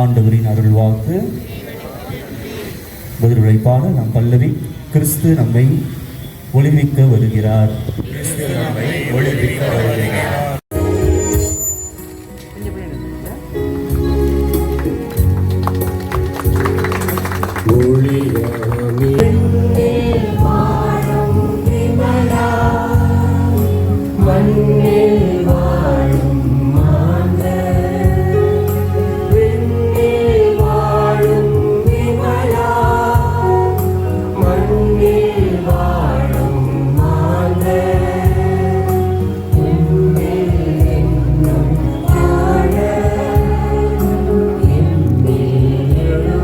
ஆண்டவரின் அருள்வாக்கு. பதிலுரைப்பான நம் பல்லவி. கிறிஸ்து நம்மை ஒளிமிக்க வருகிறார்.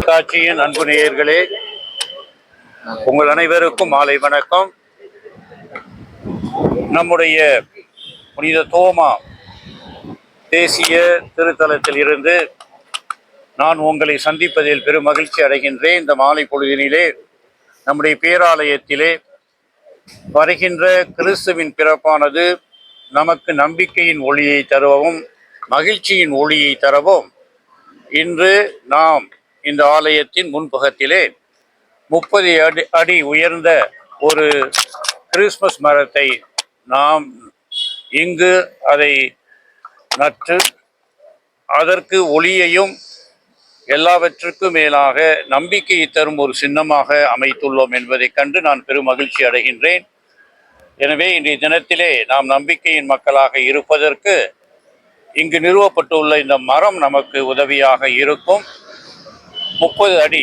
காட்சியின் அன்பு நேயர்களே, உங்கள் அனைவருக்கும் மாலை வணக்கம். நம்முடைய புனித தோமா தேசிய திருத்தலத்தில் இருந்து நான் உங்களை சந்திப்பதில் பெரும் மகிழ்ச்சி அடைகின்றேன். இந்த மாலை பொழுதினிலே நம்முடைய பேராலயத்திலே வருகின்ற கிறிஸ்துவின் பிறப்பானது நமக்கு நம்பிக்கையின் ஒளியை தரவும் மகிழ்ச்சியின் ஒளியை தரவும் இன்று நாம் இந்த ஆலயத்தின் முன்பக்கத்திலே 30 அடி உயர்ந்த ஒரு கிறிஸ்மஸ் மரத்தை நாம் இங்கு அதை நட்டு அதற்கு ஒளியையும் எல்லாவற்றுக்கும் மேலாக நம்பிக்கையை தரும் ஒரு சின்னமாக அமைத்துள்ளோம் என்பதை கண்டு நான் பெரும் மகிழ்ச்சி அடைகின்றேன். எனவே இன்றைய தினத்திலே நாம் நம்பிக்கையின் மக்களாக இருப்பதற்கு இங்கு நிறுவப்பட்டுள்ள இந்த மரம் நமக்கு உதவியாக இருக்கும். 30 அடி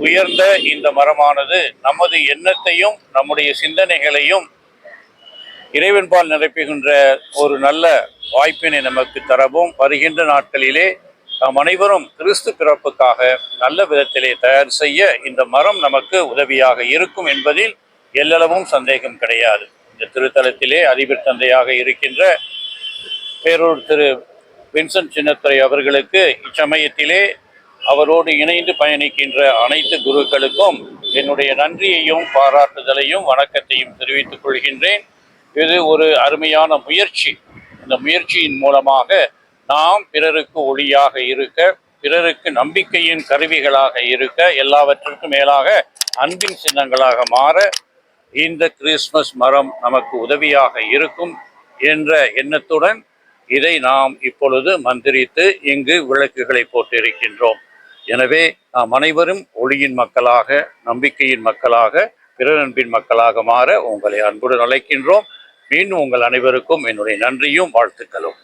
உயர்ந்த இந்த மரமானது நமது எண்ணத்தையும் நம்முடைய சிந்தனைகளையும் இறைவன்பால் நிரப்புகின்ற ஒரு நல்ல வாய்ப்பினை நமக்கு தரவும், வருகின்ற நாட்களிலே நாம் அனைவரும் கிறிஸ்து பிறப்புக்காக நல்ல விதத்திலே தயார் செய்ய இந்த மரம் நமக்கு உதவியாக இருக்கும் என்பதில் எல்லளவும் சந்தேகம் கிடையாது. இந்த திருத்தலத்திலே அதிபர் தந்தையாக இருக்கின்ற பேரூர் திரு வின்சென்ட் சின்னத்துரை அவர்களுக்கு இச்சமயத்திலே அவரோடு இணைந்து பயணிக்கின்ற அனைத்து குருக்களுக்கும் என்னுடைய நன்றியையும் பாராட்டுதலையும் வணக்கத்தையும் தெரிவித்துக் கொள்கின்றேன். இது ஒரு அருமையான முயற்சி. இந்த முயற்சியின் மூலமாக நாம் பிறருக்கு ஒளியாக இருக்க, பிறருக்கு நம்பிக்கையின் கருவிகளாக இருக்க, எல்லாவற்றிற்கும் மேலாக அன்பின் சின்னங்களாக மாற இந்த கிறிஸ்மஸ் மரம் நமக்கு உதவியாக இருக்கும் என்ற எண்ணத்துடன் இதை நாம் இப்பொழுது மந்திரித்து இங்கு விளக்குகளை போட்டிருக்கின்றோம். எனவே நாம் அனைவரும் ஒளியின் மக்களாக, நம்பிக்கையின் மக்களாக, பிறரன்பின் மக்களாக மாற உங்களை அன்புடன் அழைக்கின்றோம். மீண்டும் உங்கள் அனைவருக்கும் என்னுடைய நன்றியும் வாழ்த்துக்களும்.